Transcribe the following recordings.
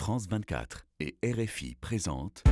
France 24 et RFI présentent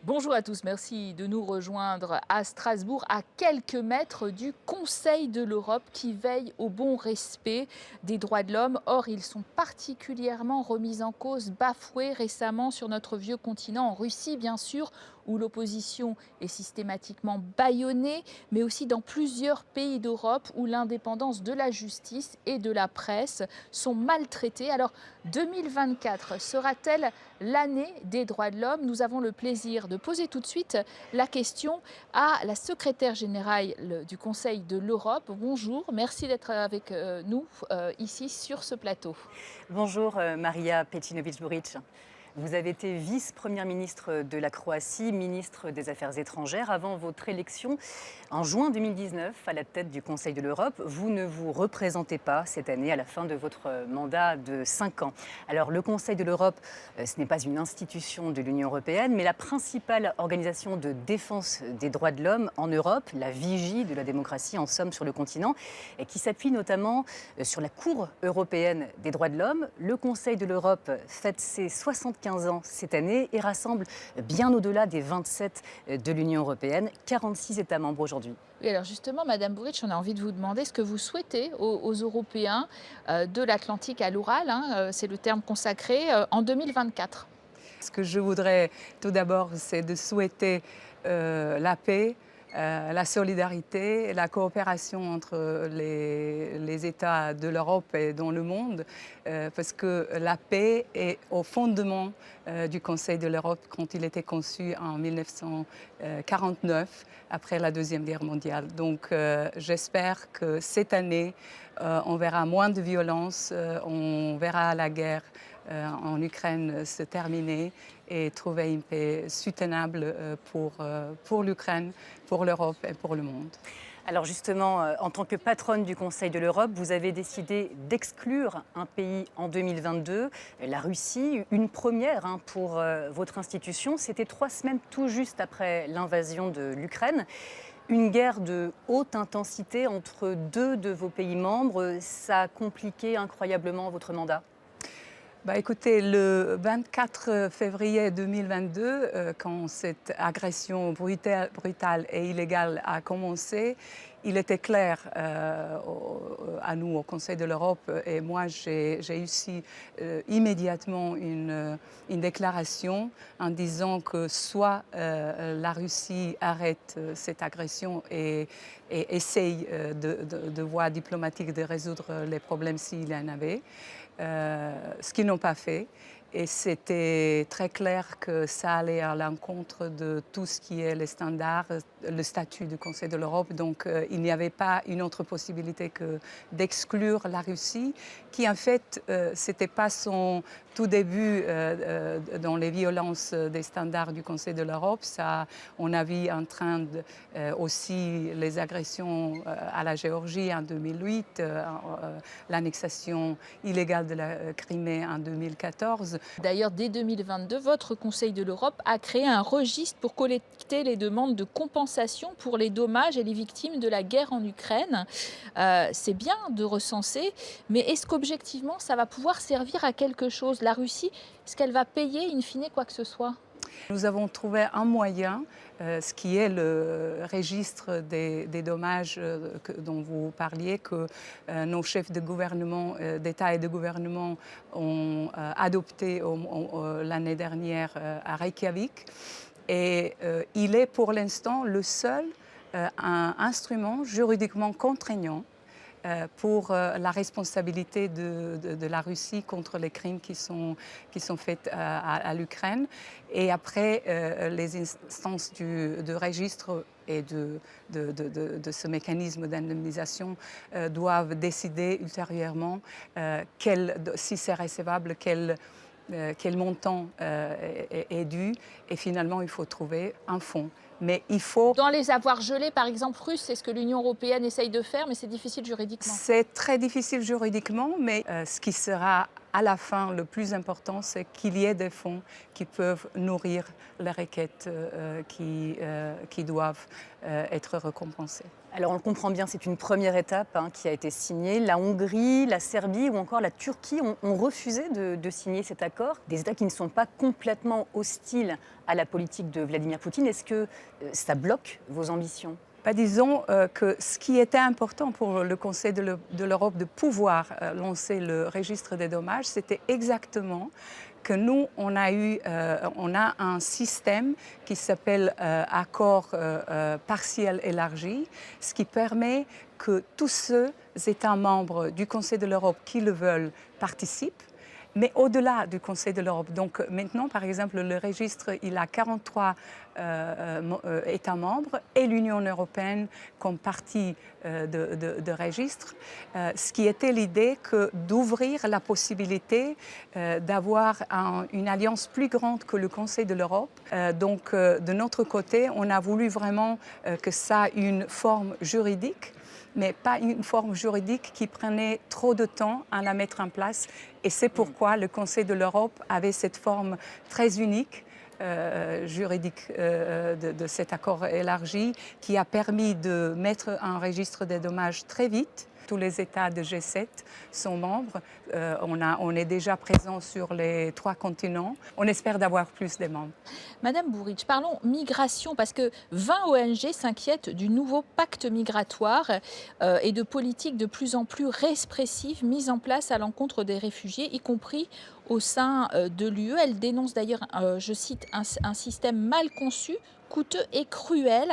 Bonjour à tous, merci de nous rejoindre à Strasbourg, à quelques mètres du Conseil de l'Europe qui veille au bon respect des droits de l'homme. Or, ils sont particulièrement remis en cause, bafoués récemment sur notre vieux continent, en Russie bien sûr, où l'opposition est systématiquement bâillonnée, mais aussi dans plusieurs pays d'Europe où l'indépendance de la justice et de la presse sont maltraitées. Alors, 2024 sera-t-elle l'année des droits de l'homme? Nous avons le plaisir de poser tout de suite la question à la secrétaire générale du Conseil de l'Europe. Bonjour, merci d'être avec nous ici sur ce plateau. Bonjour Maria Pejcinovic-Buric. Vous avez été vice-première ministre de la Croatie, ministre des Affaires étrangères avant votre élection en juin 2019 à la tête du Conseil de l'Europe. Vous ne vous représentez pas cette année à la fin de votre mandat de 5 ans. Alors le Conseil de l'Europe, ce n'est pas une institution de l'Union européenne, mais la principale organisation de défense des droits de l'homme en Europe, la vigie de la démocratie en somme sur le continent, et qui s'appuie notamment sur la Cour européenne des droits de l'homme. Le Conseil de l'Europe fête ses 75 ans cette année et rassemble bien au-delà des 27 de l'Union européenne, 46 États membres aujourd'hui. Oui, alors justement, Madame Buric, on a envie de vous demander ce que vous souhaitez aux Européens de l'Atlantique à l'Oural, c'est le terme consacré, en 2024. Ce que je voudrais tout d'abord, c'est de souhaiter la paix, la solidarité, la coopération entre les États de l'Europe et dans le monde, parce que la paix est au fondement du Conseil de l'Europe quand il était conçu en 1949, après la Deuxième Guerre mondiale. Donc j'espère que cette année, on verra moins de violence, on verra la guerre en Ukraine se terminer et trouver une paix soutenable pour l'Ukraine, pour l'Europe et pour le monde. Alors justement, en tant que patronne du Conseil de l'Europe, vous avez décidé d'exclure un pays en 2022, la Russie, une première pour votre institution. C'était 3 semaines tout juste après l'invasion de l'Ukraine. Une guerre de haute intensité entre 2 de vos pays membres, ça a compliqué incroyablement votre mandat? Écoutez, le 24 février 2022, quand cette agression brutale et illégale a commencé, il était clair à nous, au Conseil de l'Europe, et moi j'ai réussi immédiatement une déclaration en disant que soit la Russie arrête cette agression et essaye de voie diplomatique de résoudre les problèmes s'il y en avait, ce qu'ils n'ont pas fait. Et c'était très clair que ça allait à l'encontre de tout ce qui est les standards, le statut du Conseil de l'Europe. Donc il n'y avait pas une autre possibilité que d'exclure la Russie, qui en fait, c'était pas son tout début dans les violences des standards du Conseil de l'Europe. Ça, on a vu en train aussi les agressions à la Géorgie en 2008, l'annexation illégale de la Crimée en 2014. D'ailleurs, dès 2022, votre Conseil de l'Europe a créé un registre pour collecter les demandes de compensation pour les dommages et les victimes de la guerre en Ukraine. C'est bien de recenser, mais est-ce qu'objectivement, ça va pouvoir servir à quelque chose? La Russie, est-ce qu'elle va payer in fine quoi que ce soit? Nous avons trouvé un moyen, ce qui est le registre des dommages dont vous parliez, que nos chefs de gouvernement, d'État et de gouvernement ont adopté l'année dernière à Reykjavik. Et il est pour l'instant le seul un instrument juridiquement contraignant pour la responsabilité de la Russie contre les crimes qui sont faits à l'Ukraine. Et après, les instances du registre et de ce mécanisme d'indemnisation doivent décider ultérieurement si c'est recevable, quel montant est dû. Et finalement, il faut trouver un fonds Mais il faut... Dans les avoirs gelés, par exemple, russes, c'est ce que l'Union européenne essaye de faire, mais c'est difficile juridiquement. C'est très difficile juridiquement, mais ce qui sera à la fin le plus important, c'est qu'il y ait des fonds qui peuvent nourrir les requêtes qui doivent être récompensées. Alors on le comprend bien, c'est une première étape qui a été signée. La Hongrie, la Serbie ou encore la Turquie ont refusé de signer cet accord. Des États qui ne sont pas complètement hostiles à la politique de Vladimir Poutine. Est-ce que ça bloque vos ambitions ? Disons que ce qui était important pour le Conseil de l'Europe de pouvoir lancer le registre des dommages, c'était exactement que nous, on a un système qui s'appelle accord partiel élargi, ce qui permet que tous ceux États membres du Conseil de l'Europe qui le veulent participent, mais au-delà du Conseil de l'Europe. Donc maintenant, par exemple, le registre, il a 43 États membres et l'Union européenne comme partie de registre, ce qui était l'idée d'ouvrir la possibilité d'avoir une alliance plus grande que le Conseil de l'Europe. Donc de notre côté, on a voulu vraiment que ça ait une forme juridique, mais pas une forme juridique qui prenait trop de temps à la mettre en place. Et c'est pourquoi le Conseil de l'Europe avait cette forme très unique juridique de cet accord élargi qui a permis de mettre un registre des dommages très vite. Tous les États de G7 sont membres. On est déjà présent sur les 3 continents. On espère d'avoir plus de membres. Madame Burrić, parlons migration, parce que 20 ONG s'inquiètent du nouveau pacte migratoire et de politiques de plus en plus répressives mises en place à l'encontre des réfugiés, y compris au sein de l'UE. Elles dénoncent d'ailleurs, je cite, un système mal conçu, coûteux et cruel.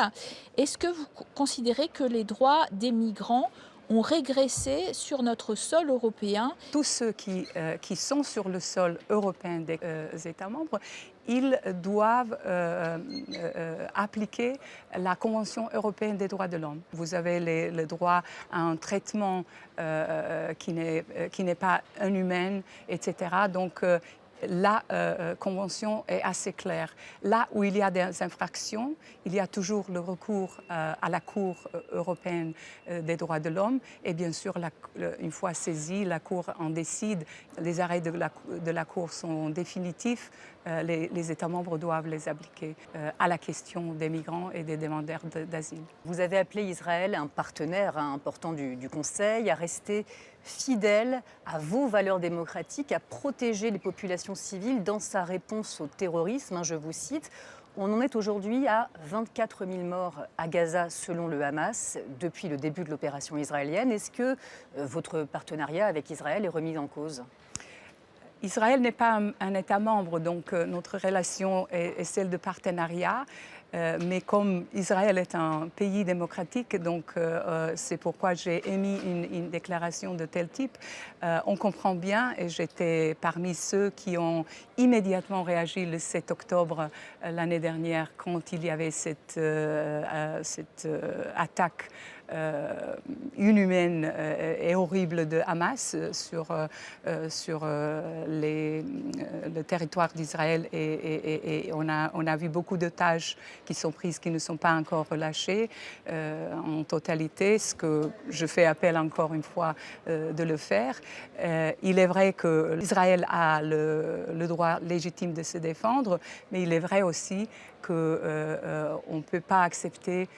Est-ce que vous considérez que les droits des migrants ont régressé sur notre sol européen? Tous ceux qui sont sur le sol européen des États membres, ils doivent appliquer la Convention européenne des droits de l'homme. Vous avez le droit à un traitement qui n'est pas inhumain, etc. Donc, la Convention est assez claire. Là où il y a des infractions, il y a toujours le recours à la Cour européenne des droits de l'homme. Et bien sûr, une fois saisie, la Cour en décide. Les arrêts de la Cour sont définitifs. Les États membres doivent les appliquer à la question des migrants et des demandeurs d'asile. Vous avez appelé Israël un partenaire important du Conseil, à rester fidèle à vos valeurs démocratiques, à protéger les populations civiles dans sa réponse au terrorisme, je vous cite. On en est aujourd'hui à 24 000 morts à Gaza selon le Hamas depuis le début de l'opération israélienne. Est-ce que votre partenariat avec Israël est remis en cause ? Israël n'est pas un État membre, donc notre relation est celle de partenariat. Mais comme Israël est un pays démocratique, donc c'est pourquoi j'ai émis une déclaration de tel type. On comprend bien, et j'étais parmi ceux qui ont immédiatement réagi le 7 octobre l'année dernière quand il y avait cette attaque inhumaine et horrible de Hamas sur le territoire d'Israël et on a vu beaucoup d'otages qui sont prises, qui ne sont pas encore relâchées en totalité, ce que je fais appel encore une fois de le faire. Il est vrai que l'Israël a le droit légitime de se défendre, mais il est vrai aussi qu'on ne peut pas accepter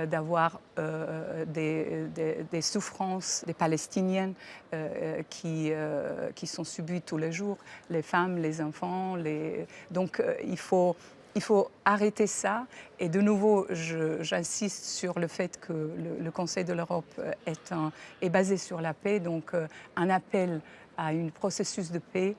d'avoir des souffrances des Palestiniennes qui sont subies tous les jours, les femmes, les enfants. Donc il faut arrêter ça. Et de nouveau, j'insiste sur le fait que le Conseil de l'Europe est basé sur la paix, donc un appel à un processus de paix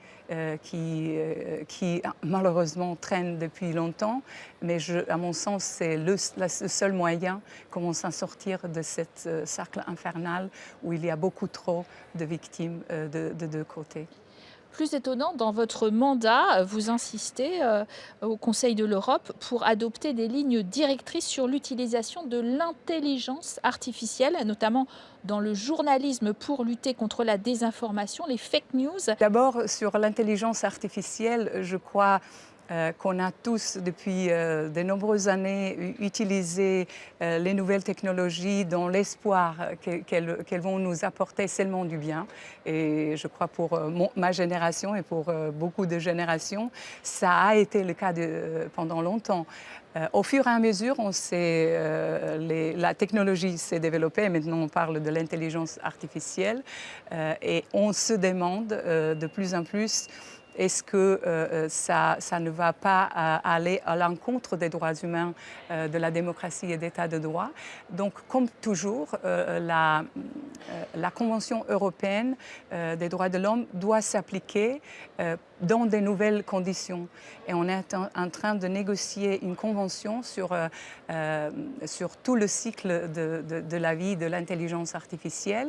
qui malheureusement traîne depuis longtemps. Mais à mon sens, c'est le seul moyen comment s'en sortir de cet cercle infernal où il y a beaucoup trop de victimes de deux côtés. Plus étonnant, dans votre mandat, vous insistez au Conseil de l'Europe pour adopter des lignes directrices sur l'utilisation de l'intelligence artificielle, notamment dans le journalisme pour lutter contre la désinformation, les fake news. D'abord, sur l'intelligence artificielle, je crois qu'on a tous depuis de nombreuses années utilisé les nouvelles technologies dans l'espoir qu'elles vont nous apporter seulement du bien. Et je crois pour ma génération et pour beaucoup de générations, ça a été le cas pendant longtemps. Au fur et à mesure, la technologie s'est développée. Maintenant, on parle de l'intelligence artificielle et on se demande de plus en plus est-ce que ça ne va pas aller à l'encontre des droits humains, de la démocratie et d'état de droit? Donc, comme toujours, la Convention européenne des droits de l'homme doit s'appliquer dans des nouvelles conditions. Et on est en train de négocier une convention sur tout le cycle de la vie de l'intelligence artificielle,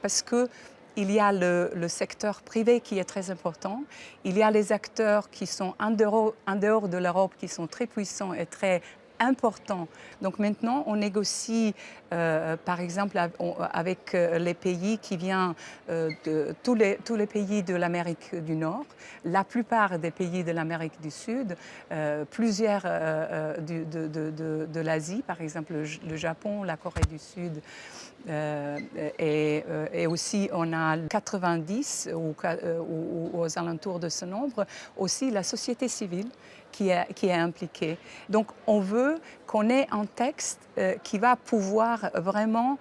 parce que il y a le secteur privé qui est très important. Il y a les acteurs qui sont en dehors de l'Europe, qui sont très puissants et très importants. Donc maintenant, on négocie, par exemple, avec les pays qui viennent de tous les pays de l'Amérique du Nord, la plupart des pays de l'Amérique du Sud, plusieurs de l'Asie, par exemple le Japon, la Corée du Sud. Et aussi, on a 90 ou aux alentours de ce nombre, aussi la société civile qui est impliquée. Donc, on veut qu'on ait un texte qui va pouvoir vraiment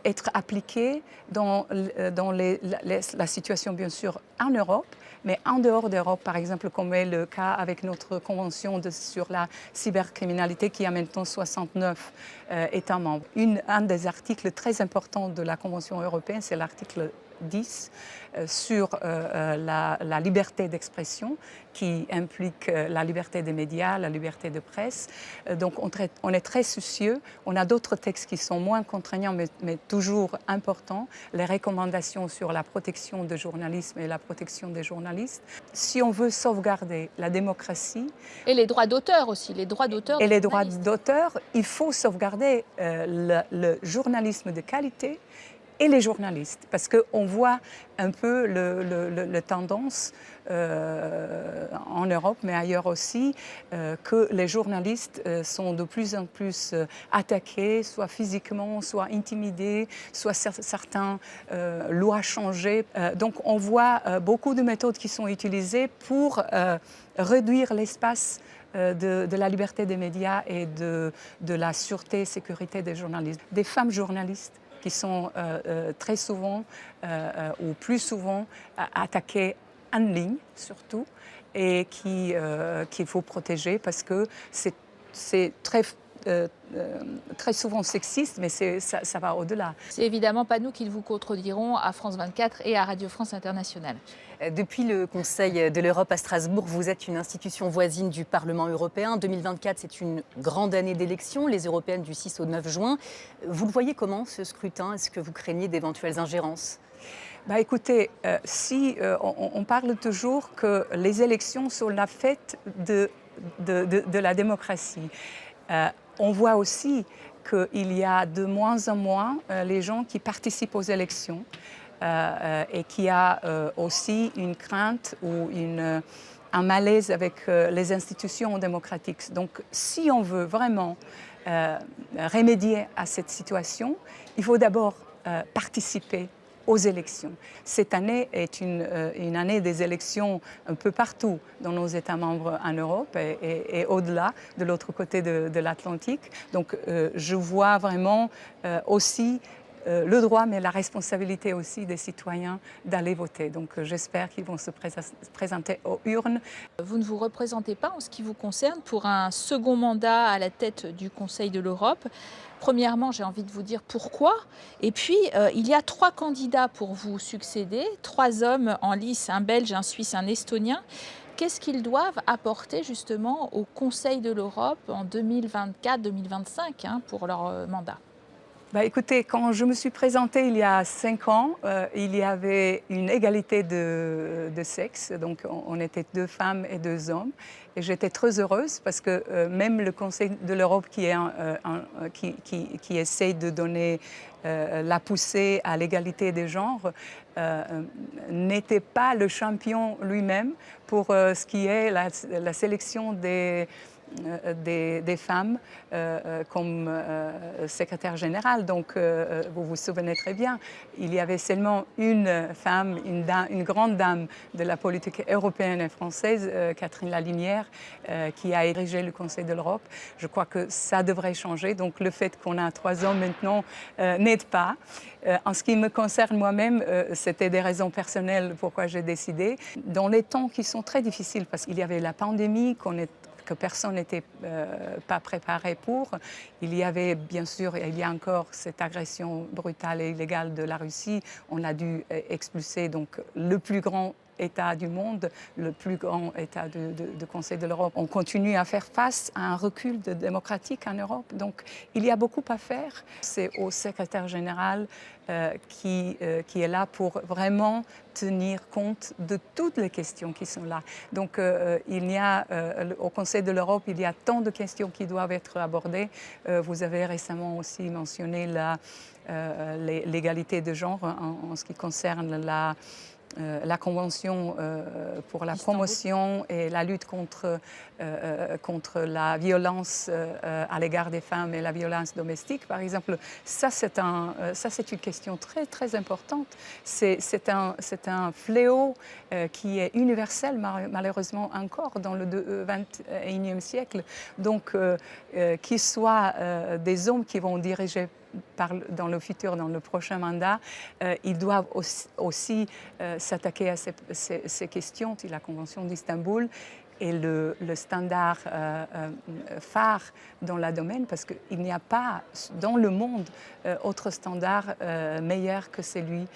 être appliqué dans la situation, bien sûr, en Europe, mais en dehors d'Europe, par exemple, comme est le cas avec notre convention sur la cybercriminalité qui a maintenant 69 États membres. Un des articles très importants de la Convention européenne, c'est l'article 10 sur la liberté d'expression qui implique la liberté des médias, la liberté de presse. Donc on est très soucieux. On a d'autres textes qui sont moins contraignants mais toujours importants. Les recommandations sur la protection du journalisme et la protection des journalistes. Si on veut sauvegarder la démocratie... Et les droits d'auteur aussi, les droits d'auteur. Et les droits d'auteur, il faut sauvegarder le journalisme de qualité et les journalistes, parce qu'on voit un peu la tendance en Europe, mais ailleurs aussi, que les journalistes sont de plus en plus attaqués, soit physiquement, soit intimidés, soit certaines lois changées. Donc on voit beaucoup de méthodes qui sont utilisées pour réduire l'espace de la liberté des médias et de la sûreté et sécurité des journalistes. Des femmes journalistes qui sont très souvent ou plus souvent attaquées en ligne surtout et qu'il faut protéger parce que c'est très souvent sexiste, mais ça va au-delà. C'est évidemment pas nous qui vous contredirons à France 24 et à Radio France Internationale. Depuis le Conseil de l'Europe à Strasbourg, vous êtes une institution voisine du Parlement européen. 2024, c'est une grande année d'élections, les européennes du 6 au 9 juin. Vous le voyez comment, ce scrutin? Est-ce que vous craignez d'éventuelles ingérences? Écoutez, on parle toujours que les élections sont la fête de la démocratie. On voit aussi qu'il y a de moins en moins les gens qui participent aux élections et qu'il y a aussi une crainte ou un malaise avec les institutions démocratiques. Donc, si on veut vraiment remédier à cette situation, il faut d'abord participer aux élections. Cette année est une année des élections un peu partout dans nos États membres en Europe et au-delà, de l'autre côté de l'Atlantique. Donc je vois vraiment aussi le droit, mais la responsabilité aussi des citoyens d'aller voter. Donc j'espère qu'ils vont se présenter aux urnes. Vous ne vous représentez pas en ce qui vous concerne pour un second mandat à la tête du Conseil de l'Europe. Premièrement, j'ai envie de vous dire pourquoi. Et puis, il y a 3 candidats pour vous succéder, 3 hommes en lice, un Belge, un Suisse, un Estonien. Qu'est-ce qu'ils doivent apporter justement au Conseil de l'Europe en 2024-2025 pour leur mandat? Écoutez, quand je me suis présentée il y a 5 ans, il y avait une égalité de sexe. Donc, on était 2 femmes et 2 hommes. Et j'étais très heureuse parce que même le Conseil de l'Europe qui essaye de donner la poussée à l'égalité des genres n'était pas le champion lui-même pour ce qui est la sélection des femmes comme secrétaire générale. Donc, vous vous souvenez très bien, il y avait seulement une femme, une grande dame de la politique européenne et française, Catherine Lalinière, qui a dirigé le Conseil de l'Europe. Je crois que ça devrait changer. Donc, le fait qu'on a 3 hommes maintenant n'aide pas. En ce qui me concerne moi-même, c'était des raisons personnelles pourquoi j'ai décidé. Dans les temps qui sont très difficiles, parce qu'il y avait la pandémie que personne n'était pas préparé pour. Il y avait bien sûr, il y a encore cette agression brutale et illégale de la Russie. On a dû expulser donc le plus grand État du monde, le plus grand État de Conseil de l'Europe. On continue à faire face à un recul démocratique en Europe. Donc, il y a beaucoup à faire. C'est au secrétaire général qui est là pour vraiment tenir compte de toutes les questions qui sont là. Donc, au Conseil de l'Europe, il y a tant de questions qui doivent être abordées. Vous avez récemment aussi mentionné l'égalité de genre en ce qui concerne la Convention pour la promotion et la lutte contre la violence à l'égard des femmes et la violence domestique, par exemple. Ça, c'est une question très, très importante. C'est un fléau qui est universel, malheureusement, encore dans le 21e siècle. Donc, qu'il soit des hommes qui vont diriger dans le futur, dans le prochain mandat, ils doivent aussi s'attaquer à ces questions. La Convention d'Istanbul est le standard phare dans le domaine parce qu'il n'y a pas dans le monde autre standard meilleur que celui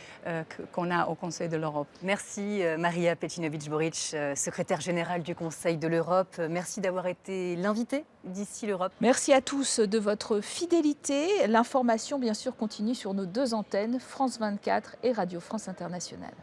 qu'on a au Conseil de l'Europe. Merci Maria Pejcinovic-Buric, secrétaire générale du Conseil de l'Europe. Merci d'avoir été l'invitée d'ici l'Europe. Merci à tous de votre fidélité. L'information, bien sûr, continue sur nos 2 antennes, France 24 et Radio France Internationale.